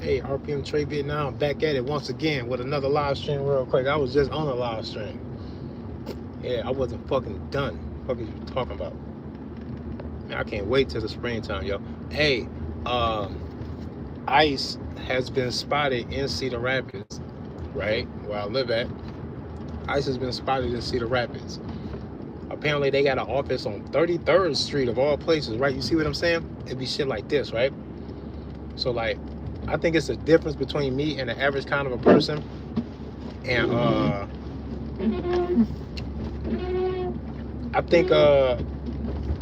Hey, RPM Trade Vietnam back at it once again with another live stream real quick. I was just on a live stream. Yeah, I wasn't fucking done. What the fuck are you talking about? Man, I can't wait till the springtime, yo. Hey, ICE has been spotted in Cedar Rapids, right? Where I live at. ICE has been spotted in Cedar Rapids. Apparently they got an office on 33rd Street of all places, right? You see what I'm saying? It'd be shit like this, right? So like, I think it's a difference between me and the average kind of a person. And I think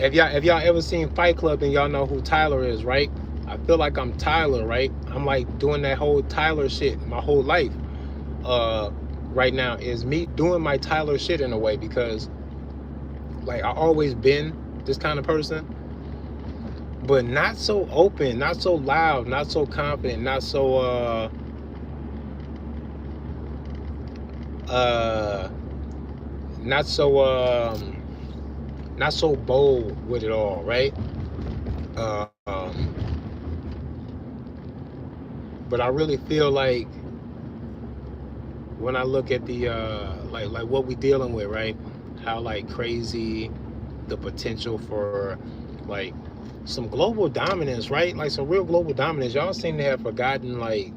if y'all ever seen Fight Club, then y'all know who Tyler is, right? I feel like I'm Tyler, right? I'm like doing that whole Tyler shit my whole life. Right now is me doing my Tyler shit in a way, because like I always been this kind of person, but not so open, not so loud, not so confident, not so not so bold with it all, right? But I really feel like when I look at the like what we dealing with, right? How like crazy the potential for like some global dominance, right? Like some real global dominance. Y'all seem to have forgotten like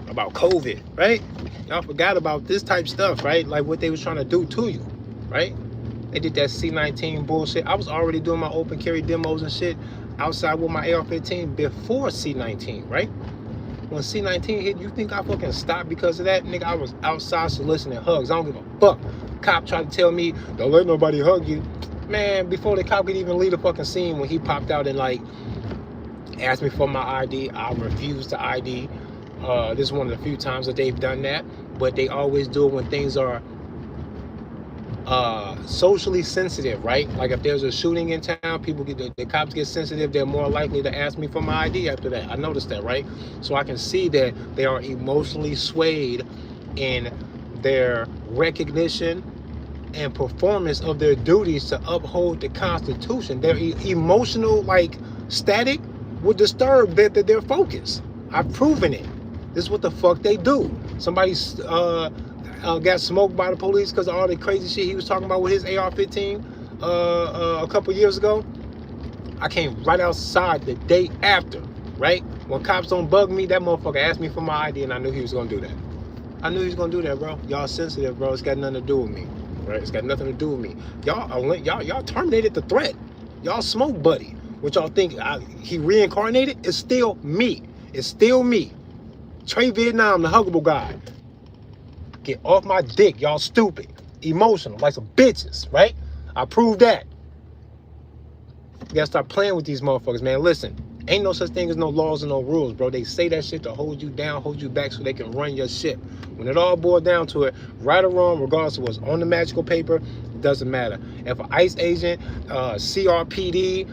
about COVID, right? Y'all forgot about this type stuff, right? Like what they was trying to do to you, right? They did that C19 bullshit. I was already doing my open carry demos and shit outside with my AR-15 before C19, right? When C19 hit, you think I fucking stopped because of that? Nigga, I was outside soliciting hugs. I don't give a fuck. Cop tried to tell me, don't let nobody hug you. Man, before the cop could even leave the fucking scene, when he popped out and like asked me for my ID, I refused to ID. This is one of the few times that they've done that, but they always do it when things are socially sensitive, right? Like if there's a shooting in town, people get the cops get sensitive. They're more likely to ask me for my ID after that. I noticed that, right? So I can see that they are emotionally swayed in their recognition and performance of their duties to uphold the Constitution. Their emotional like static would disturb their focus. I've proven it. This is what the fuck they do. Somebody's got smoked by the police because of all the crazy shit he was talking about with his AR-15 a couple years ago. I came right outside the day after, right? When cops don't bug me, that motherfucker asked me for my ID, and I knew he was gonna do that. I knew he was gonna do that, bro. Y'all sensitive, bro. It's got nothing to do with me, right? It's got nothing to do with me. Y'all terminated the threat. Y'all smoke buddy. What y'all think he reincarnated? It's still me. It's still me. Trade Vietnam, the huggable guy. Get off my dick, y'all stupid. Emotional, like some bitches, right? I proved that. You gotta stop playing with these motherfuckers, man. Listen, ain't no such thing as no laws and no rules, bro. They say that shit to hold you down, hold you back so they can run your shit. When it all boils down to it, right or wrong, regardless of what's on the magical paper, it doesn't matter. If an ICE agent, CRPD,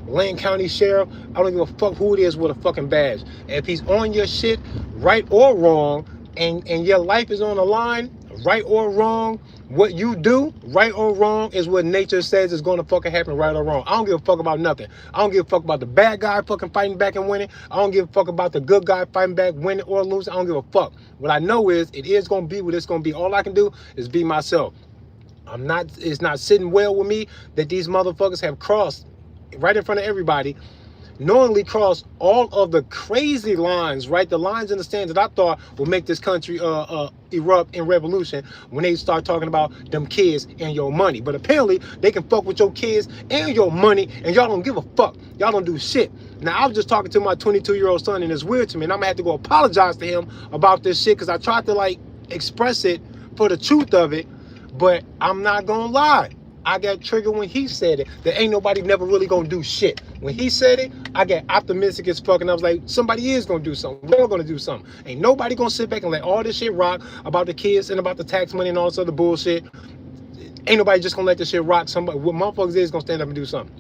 Lane County Sheriff, I don't give a fuck who it is with a fucking badge. If he's on your shit, right or wrong, and your life is on the line, right or wrong, what you do, right or wrong, is what nature says is going to fucking happen, right or wrong. I don't give a fuck about nothing. I don't give a fuck about the bad guy fucking fighting back and winning. I don't give a fuck about the good guy fighting back, winning or losing. I don't give a fuck. What I know is it is going to be what it's going to be. All I can do is be myself. It's not sitting well with me that these motherfuckers have crossed right in front of everybody, knowingly cross all of the crazy lines, right? The lines in the sand that I thought would make this country erupt in revolution when they start talking about them kids and your money. But apparently they can fuck with your kids and your money, and y'all don't give a fuck. Y'all don't do shit. Now, I was just talking to my 22-year-old son, and it's weird to me, and I'm gonna have to go apologize to him about this shit, because I tried to like express it for the truth of it, but I'm not gonna lie. I got triggered when he said it. There ain't nobody never really gonna do shit. When he said it, I got optimistic as fuck, and I was like, somebody is gonna do something. We're gonna do something. Ain't nobody gonna sit back and let all this shit rock about the kids and about the tax money and all this other bullshit. Ain't nobody just gonna let this shit rock. Somebody, what motherfuckers is gonna stand up and do something.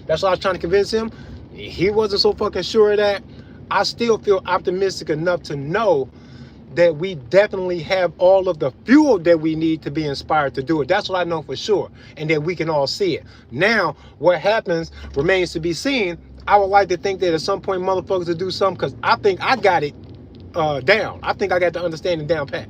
That's what I was trying to convince him. He wasn't so fucking sure of that. I still feel optimistic enough to know that we definitely have all of the fuel that we need to be inspired to do it. That's what I know for sure, and that we can all see it. Now, what happens remains to be seen. I would like to think that at some point motherfuckers will do something, because I think I got it down. I think I got the understanding down pat.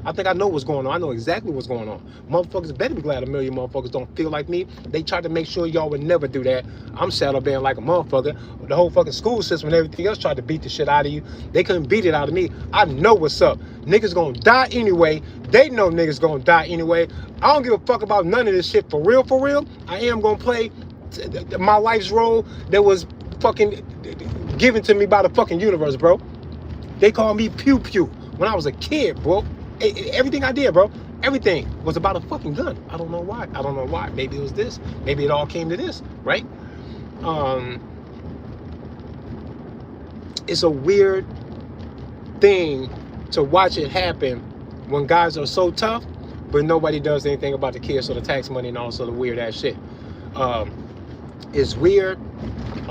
I think I know what's going on. I know exactly what's going on. Motherfuckers better be glad a million motherfuckers don't feel like me. They tried to make sure y'all would never do that. I'm saddle bearing like a motherfucker. The whole fucking school system and everything else tried to beat the shit out of you. They couldn't beat it out of me. I know what's up. Niggas gonna die anyway. They know niggas gonna die anyway. I don't give a fuck about none of this shit. For real, for real. I am gonna play my life's role that was fucking given to me by the fucking universe, bro. They call me Pew Pew when I was a kid, bro. Everything I did, bro, everything was about a fucking gun. I don't know why. I don't know why. Maybe it was this. Maybe it all came to this, right? It's a weird thing to watch it happen when guys are so tough, but nobody does anything about the kids or the tax money and also the weird ass shit. It's weird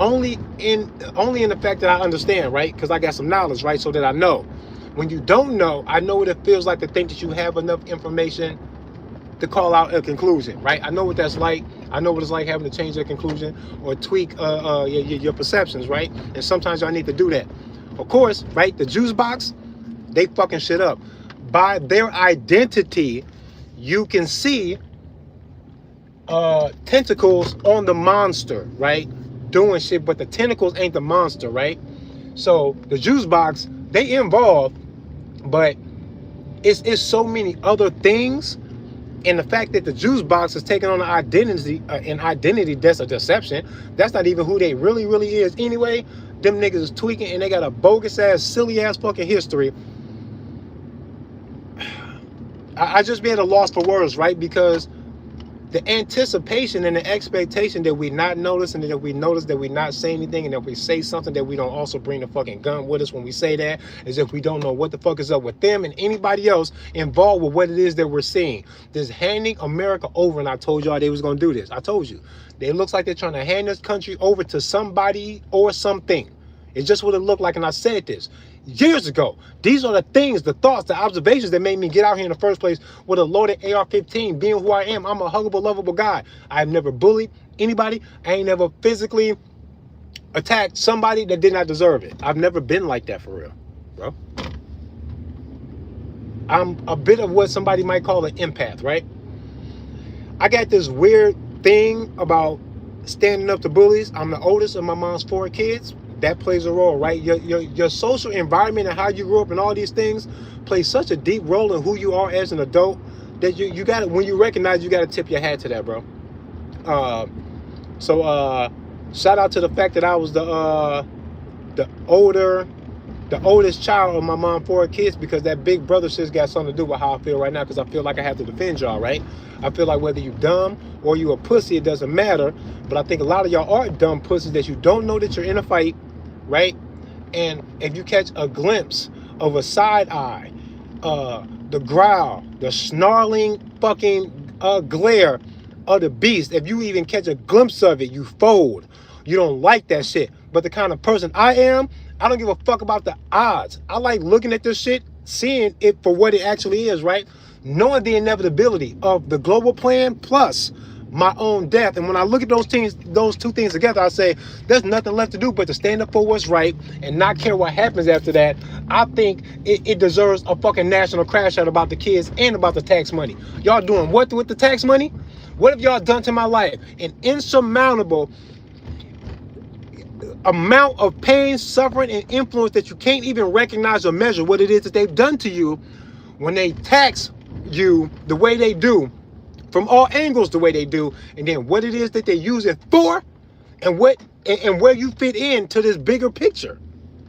only in the fact that I understand, right? Because I got some knowledge, right? So that I know. When you don't know, I know what it feels like to think that you have enough information to call out a conclusion, right? I know what that's like. I know what it's like having to change your conclusion or tweak your perceptions, right? And sometimes y'all need to do that. Of course, right? The juice box, they fucking shit up. By their identity, you can see tentacles on the monster, right? Doing shit, but the tentacles ain't the monster, right? So the juice box, they involved, but it's so many other things, and the fact that the juice box is taking on an identity that's a deception. That's not even who they really is anyway. Them niggas is tweaking, and they got a bogus ass, silly ass fucking history. I just be at a loss for words, right? Because the anticipation and the expectation that we not notice, and that we notice that we not say anything, and if we say something that we don't also bring the fucking gun with us when we say that, as if we don't know what the fuck is up with them and anybody else involved with what it is that we're seeing. This handing America over, and I told y'all they was gonna do this. I told you. It looks like they're trying to hand this country over to somebody or something. It's just what it looked like, and I said this years ago. These are the things, the thoughts, the observations that made me get out here in the first place with a loaded AR-15, being who I am. I'm a huggable, lovable guy. I've never bullied anybody. I ain't never physically attacked somebody that did not deserve it. I've never been like that for real, bro. I'm a bit of what somebody might call an empath, right? I got this weird thing about standing up to bullies. I'm the oldest of my mom's 4 kids. That plays a role, right? Your social environment and how you grew up and all these things play such a deep role in who you are as an adult that you got to, when you recognize, you got to tip your hat to that, bro. Shout out to the fact that I was the oldest child of my mom's 4 kids, because that big brother shit's got something to do with how I feel right now, because I feel like I have to defend y'all, right? I feel like whether you dumb or you a pussy, it doesn't matter. But I think a lot of y'all are dumb pussies that you don't know that you're in a fight, right? And if you catch a glimpse of a side eye, the growl, the snarling fucking glare of the beast, if you even catch a glimpse of it, you fold. You don't like that shit. But the kind of person I am, I don't give a fuck about the odds. I like looking at this shit, seeing it for what it actually is, right? Knowing the inevitability of the global plan plus my own death. And when I look at those two things together, I say there's nothing left to do but to stand up for what's right and not care what happens after that. I think it deserves a fucking national crash out about the kids and about the tax money. Y'all doing what with the tax money? What have y'all done to my life? An insurmountable amount of pain, suffering, and influence that you can't even recognize or measure what it is that they've done to you when they tax you the way they do, from all angles the way they do, and then what it is that they use it for, and where you fit into this bigger picture.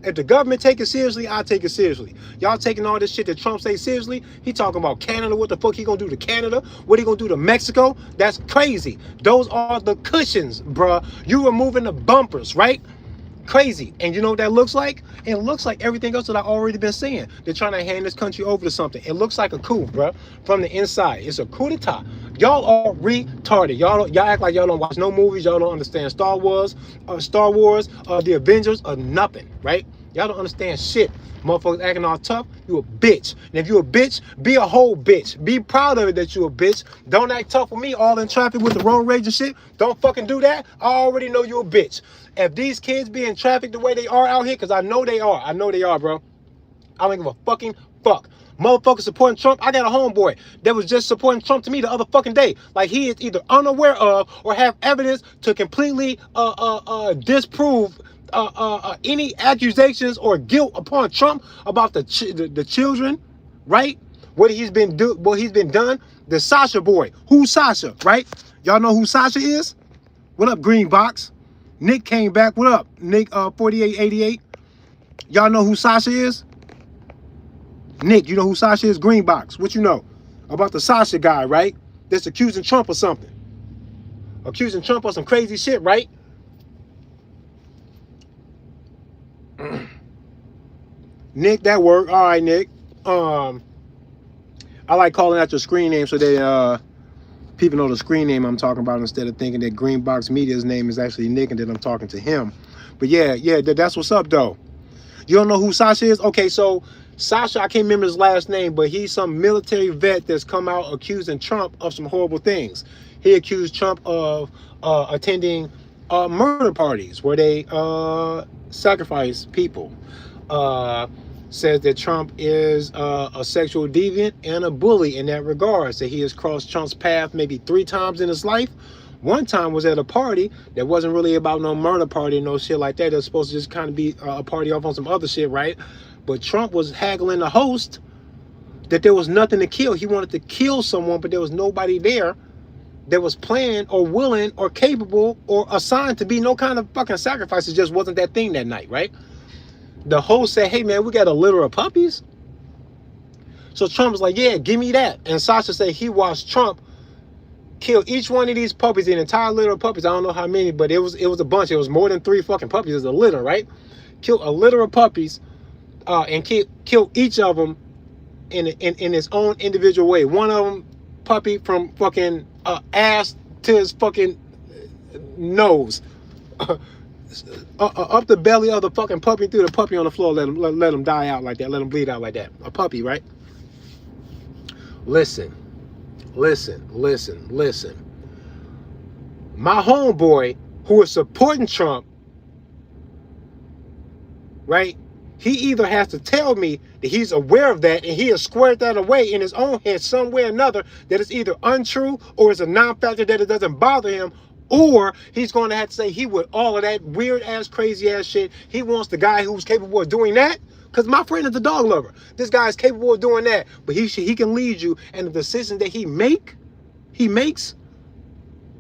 If the government take it seriously, I take it seriously. Y'all taking all this shit that Trump say seriously? He talking about Canada. What the fuck he gonna do to Canada? What he gonna do to Mexico? That's crazy. Those are the cushions, bruh. You removing the bumpers, right? Crazy. And you know what that looks like? It looks like everything else that I've already been saying. They're trying to hand this country over to something. It looks like a coup, bruh, from the inside. It's a coup d'etat. Y'all are retarded. Y'all act like y'all don't watch no movies. Y'all don't understand Star Wars, the Avengers, or nothing, right? Y'all don't understand shit. Motherfuckers acting all tough, you a bitch. And if you a bitch, be a whole bitch. Be proud of it that you a bitch. Don't act tough with me all in traffic with the road rage and shit. Don't fucking do that. I already know you a bitch. If these kids be in traffic the way they are out here, because I know they are. I know they are, bro. I don't give a fucking fuck. Motherfuckers supporting Trump. I got a homeboy that was just supporting Trump to me the other fucking day. Like he is either unaware of or have evidence to completely disprove any accusations or guilt upon Trump about the children, right? What he's been done. The Sasha boy. Who's Sasha, right? Y'all know who Sasha is? What up, Green Box? Nick came back. What up, Nick? 4888. Y'all know who Sasha is? Nick, you know who Sasha is? Green Box. What you know about the Sasha guy, right? That's accusing Trump of something. Accusing Trump of some crazy shit, right? Nick, that worked. All right, Nick. I like calling out your screen name so that people know the screen name I'm talking about instead of thinking that Green Box Media's name is actually Nick and that I'm talking to him. But yeah, that's what's up, though. You don't know who Sasha is? Okay, so Sasha, I can't remember his last name, but he's some military vet that's come out accusing Trump of some horrible things. He accused Trump of attending murder parties where they sacrifice people. Says that Trump is a sexual deviant and a bully in that regard. So he has crossed Trump's path maybe 3 times in his life. One time was at a party that wasn't really about no murder party, no shit like that. It was supposed to just kind of be a party off on some other shit, right? But Trump was haggling the host that there was nothing to kill. He wanted to kill someone, but there was nobody there that was planned or willing or capable or assigned to be no kind of fucking sacrifice. It just wasn't that thing that night, right? The host said, hey, man, we got a litter of puppies. So Trump was like, yeah, give me that. And Sasha said he watched Trump kill each one of these puppies, an entire litter of puppies. I don't know how many, but it was a bunch. It was more than 3 fucking puppies. It was a litter, right? Kill a litter of puppies and kill each of them in its own individual way. One of them puppy from fucking ass to his fucking nose. Up the belly of the fucking puppy, through the puppy on the floor, let him die out like that, let him bleed out like that. A puppy, right? Listen. My homeboy, who is supporting Trump, right? He either has to tell me that he's aware of that and he has squared that away in his own head some way or another, that it's either untrue or it's a non-factor, that it doesn't bother him, or he's going to have to say he would all of that weird ass, crazy ass shit. He wants the guy who's capable of doing that. Because my friend is a dog lover. This guy is capable of doing that. But he can lead you. And the decision that he makes,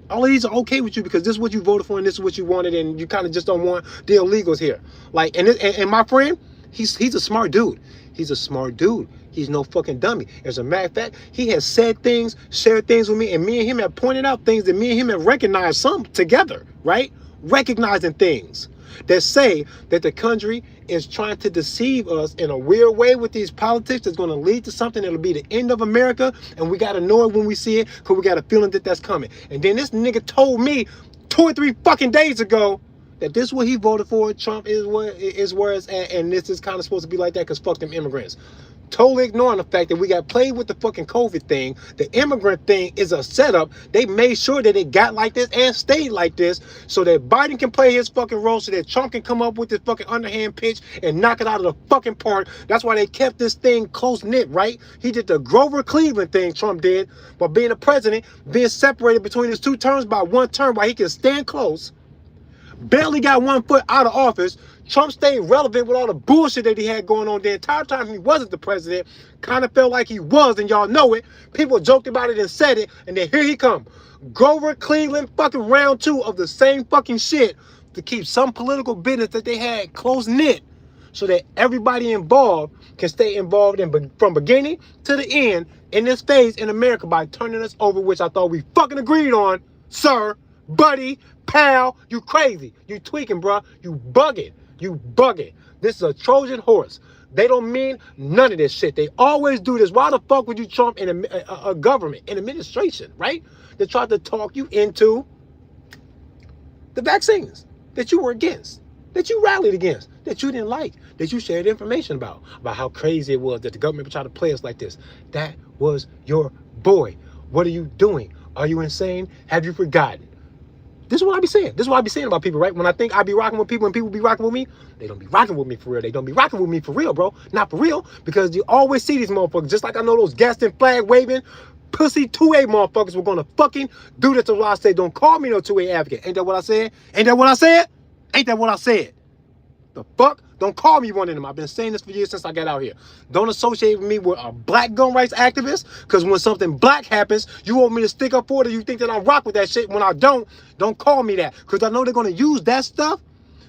all of these are okay with you because this is what you voted for and this is what you wanted. And you kind of just don't want the illegals here. Like, and my friend, he's a smart dude. He's a smart dude. He's no fucking dummy. As a matter of fact, he has said things, shared things with me, and me and him have pointed out things that me and him have recognized some together, right? Recognizing things that say that the country is trying to deceive us in a weird way with these politics that's going to lead to something that'll be the end of America, and we got to know it when we see it because we got a feeling that that's coming. And then this nigga told me 2 or 3 fucking days ago that this is what he voted for. Trump is where it's at, and this is kind of supposed to be like that because fuck them immigrants. Totally ignoring the fact that we got played with the fucking COVID thing. The immigrant thing is a setup. They made sure that it got like this and stayed like this so that Biden can play his fucking role, so that Trump can come up with this fucking underhand pitch and knock it out of the fucking park. That's why they kept this thing close-knit, right? He did the Grover Cleveland thing, Trump did, by being a president, being separated between his 2 terms by 1 term while he can stand close. Barely got 1 foot out of office. Trump stayed relevant with all the bullshit that he had going on the entire time he wasn't the president. Kind of felt like he was, and y'all know it. People joked about it and said it, and then here he come. Grover Cleveland fucking round 2 of the same fucking shit to keep some political business that they had close-knit so that everybody involved can stay involved from beginning to the end in this phase in America by turning us over, which I thought we fucking agreed on, sir, buddy, pal. You crazy. You tweaking, bro. You bugging. You bugging. This is a Trojan horse. They don't mean none of this shit. They always do this. Why the fuck would you Trump in a government, an administration, right? They tried to talk you into the vaccines that you were against. that you rallied against, that you didn't like, that you shared information about how crazy it was that the government would try to play us like this. That was your boy. What are you doing? Are you insane? Have you forgotten? This is what I be saying. This is what I be saying about people, right? When I think I be rocking with people and people be rocking with me, they don't be rocking with me for real. They don't be rocking with me for real, bro. Not for real. Because you always see these motherfuckers, just like I know those Gaston flag waving, pussy 2A motherfuckers were gonna fucking do this. To what I say, don't call me no 2A advocate. Ain't that what I said? Ain't that what I said? Ain't that what I said? The fuck? Don't call me one of them. I've been saying this for years since I got out here. Don't associate me with a black gun rights activist, because when something black happens, you want me to stick up for it, or you think that I rock with that shit. When I don't call me that, because I know they're going to use that stuff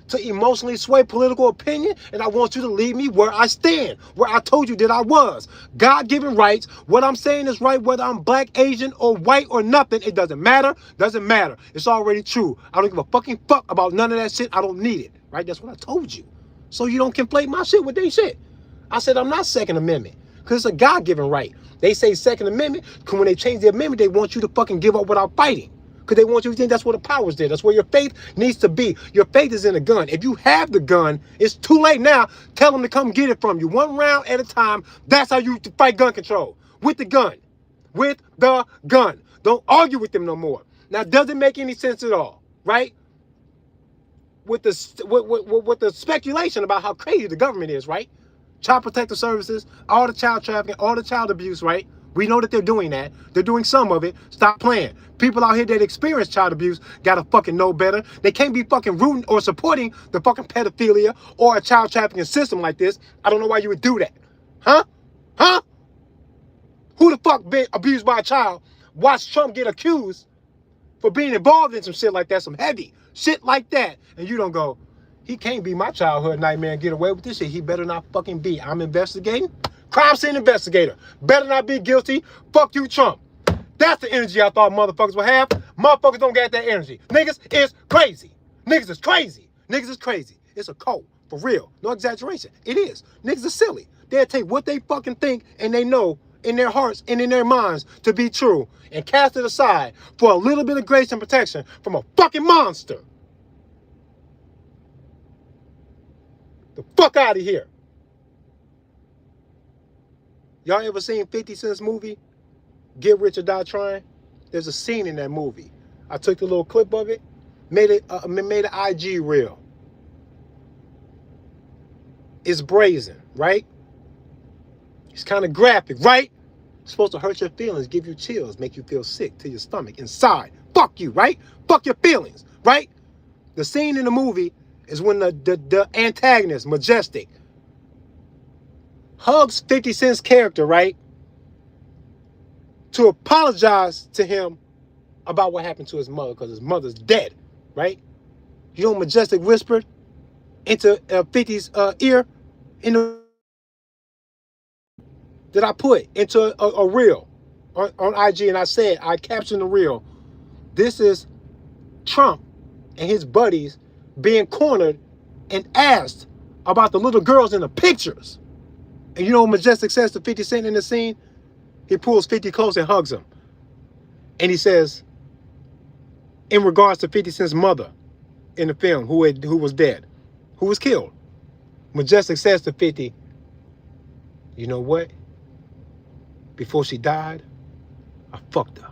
to emotionally sway political opinion, and I want you to leave me where I stand, where I told you that I was. God-given rights. What I'm saying is right, whether I'm black, Asian, or white, or nothing. It doesn't matter. Doesn't matter. It's already true. I don't give a fucking fuck about none of that shit. I don't need it. Right? That's what I told you. So you don't conflate my shit with their shit. I said I'm not Second Amendment, because it's a God-given right. They say Second Amendment, because when they change the amendment, they want you to fucking give up without fighting. Because they want you to think that's where the power's there. That's where your faith needs to be. Your faith is in a gun. If you have the gun, it's too late now. Tell them to come get it from you. One round at a time. That's how you fight gun control. With the gun. With the gun. Don't argue with them no more. Now, does it make any sense at all? Right? With the speculation about how crazy the government is, right? Child Protective Services, all the child trafficking, all the child abuse, right? We know that they're doing that. They're doing some of it. Stop playing. People out here that experience child abuse gotta fucking know better. They can't be fucking rooting or supporting the fucking pedophilia or a child trafficking system like this. I don't know why you would do that. Huh? Huh? Who the fuck been abused by a child? Watch Trump get accused for being involved in some shit like that, some heavy shit like that. And you don't go, he can't be my childhood nightmare and get away with this shit. He better not fucking be. I'm investigating. Crime scene investigator. Better not be guilty. Fuck you, Trump. That's the energy I thought motherfuckers would have. Motherfuckers don't get that energy. Niggas is crazy. Niggas is crazy. Niggas is crazy. It's a cult. For real. No exaggeration. It is. Niggas are silly. They'll take what they fucking think and they know in their hearts and in their minds to be true and cast it aside for a little bit of grace and protection from a fucking monster. The fuck out of here. Y'all ever seen 50 Cent's movie, Get Rich or Die Trying? There's a scene in that movie. I took a little clip of it, made an IG reel. It's brazen, right? It's kind of graphic, right? It's supposed to hurt your feelings, give you chills, make you feel sick to your stomach, inside. Fuck you, right? Fuck your feelings, right? The scene in the movie is when the antagonist, Majestic, hugs 50 Cent's character, right? To apologize to him about what happened to his mother, because his mother's dead, right? You know, Majestic whispered into 50's ear in the that I put into a reel on IG, and I said, I captioned the reel. This is Trump and his buddies being cornered and asked about the little girls in the pictures. And you know what Majestic says to 50 Cent in the scene? He pulls 50 close and hugs him. And he says, in regards to 50 Cent's mother in the film, who was dead, who was killed, Majestic says to 50, you know what? Before she died, I fucked her.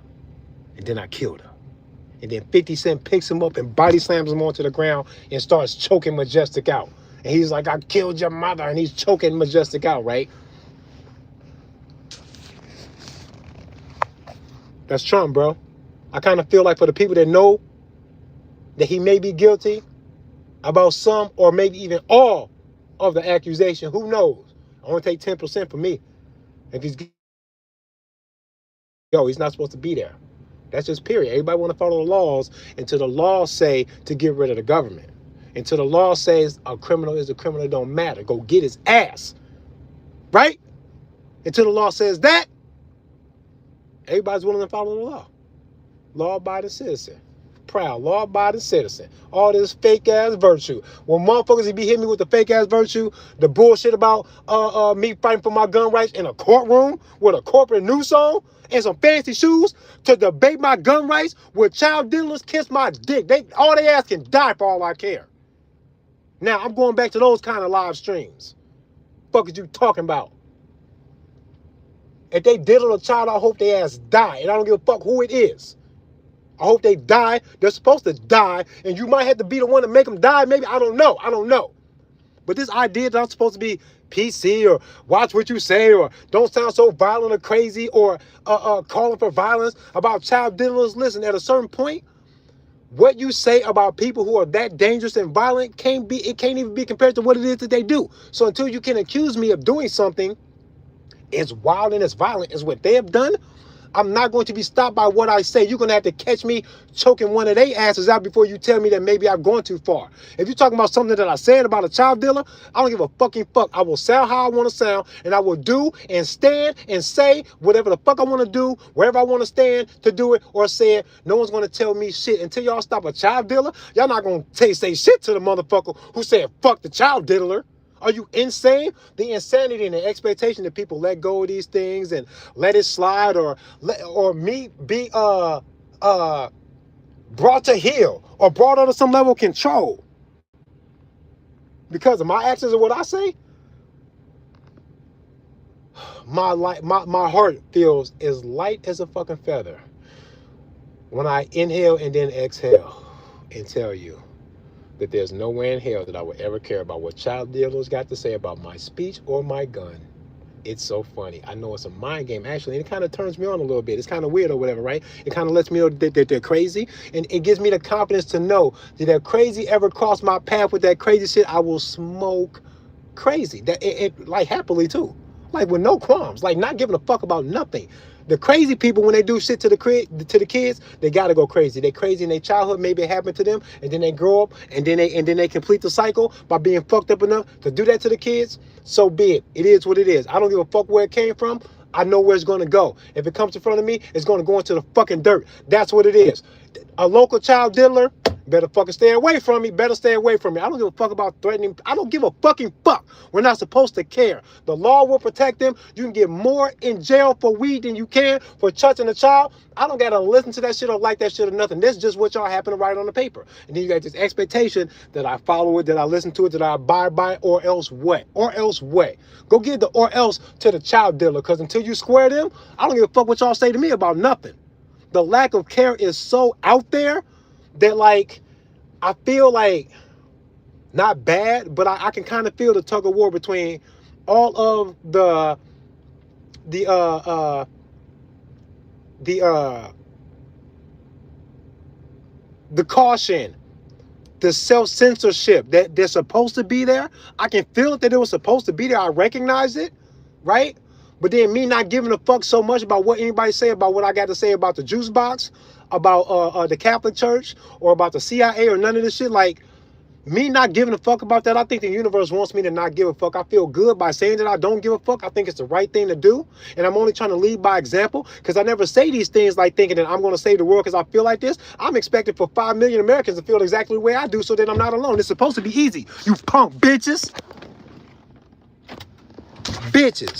And then I killed her. And then 50 Cent picks him up and body slams him onto the ground and starts choking Majestic out. And he's like, I killed your mother. And he's choking Majestic out, right? That's Trump, bro. I kind of feel like for the people that know that he may be guilty about some or maybe even all of the accusation, who knows? I only take 10% for me. If he's he's not supposed to be there. That's just period. Everybody want to follow the laws until the laws say to get rid of the government. Until the law says a criminal is a criminal, it don't matter. Go get his ass. Right? Until the law says that, everybody's willing to follow the law. Law-abiding citizen. Proud, law-abiding citizen. All this fake-ass virtue. When motherfuckers be hitting me with the fake-ass virtue, the bullshit about me fighting for my gun rights in a courtroom with a corporate news song and some fancy shoes to debate my gun rights with child dealers, kiss my dick. All they ask can die for all I care. Now, I'm going back to those kind of live streams. Fuck is you talking about? If they diddle a child, I hope they ass die. And I don't give a fuck who it is. I hope they die. They're supposed to die. And you might have to be the one to make them die. Maybe. I don't know. I don't know. But this idea that I'm supposed to be PC or watch what you say or don't sound so violent or crazy or calling for violence about child diddlers. Listen, at a certain point, what you say about people who are that dangerous and violent can't even be compared to what it is that they do. So until you can accuse me of doing something as wild and as violent as what they have done, I'm not going to be stopped by what I say. You're going to have to catch me choking one of their asses out before you tell me that maybe I've gone too far. If you're talking about something that I said about a child dealer, I don't give a fucking fuck. I will sound how I want to sound, and I will do and stand and say whatever the fuck I want to do, wherever I want to stand to do it or say it. No one's going to tell me shit. Until y'all stop a child dealer, y'all not going to say shit to the motherfucker who said fuck the child dealer. Are you insane? The insanity and the expectation that people let go of these things and let it slide or me be brought to heel or brought under some level of control because of my actions and what I say, my heart feels as light as a fucking feather when I inhale and then exhale and tell you that there's nowhere in hell that I would ever care about what child dealers got to say about my speech or my gun. It's so funny. I know it's a mind game, actually, and it kind of turns me on a little bit. It's kind of weird or whatever, right? It kind of lets me know that they're crazy, and it gives me the confidence to know that if crazy ever cross my path with that crazy shit, I will smoke crazy. That it like happily, too. Like with no qualms. Like not giving a fuck about nothing. The crazy people, when they do shit to the kids, they gotta go crazy. They crazy in their childhood. Maybe it happened to them, and then they grow up, and then they complete the cycle by being fucked up enough to do that to the kids. So be it. It is what it is. I don't give a fuck where it came from. I know where it's gonna go. If it comes in front of me, it's gonna go into the fucking dirt. That's what it is. A local child diddler, better fucking stay away from me. Better stay away from me. I don't give a fuck about threatening. I don't give a fucking fuck. We're not supposed to care. The law will protect them. You can get more in jail for weed than you can for touching a child. I don't gotta listen to that shit or like that shit or nothing. That's just what y'all happen to write on the paper. And then you got this expectation that I follow it, that I listen to it, that I abide by it, or else what? Or else what? Go give the or else to the child dealer, because until you square them, I don't give a fuck what y'all say to me about nothing. The lack of care is so out there that, like, I feel like, not bad, but I can kind of feel the tug of war between all of the caution, the self-censorship that they're supposed to be there. I can feel it that it was supposed to be there. I recognize it, right? But then me not giving a fuck so much about what anybody say about what I got to say about the juice box, about the Catholic Church, or about the CIA, or none of this shit. Like, me not giving a fuck about that, I think the universe wants me to not give a fuck. I feel good by saying that I don't give a fuck. I think it's the right thing to do. And I'm only trying to lead by example, because I never say these things like thinking that I'm going to save the world because I feel like this. I'm expecting for 5 million Americans to feel exactly the way I do, so that I'm not alone. It's supposed to be easy. You punk bitches. Bitches.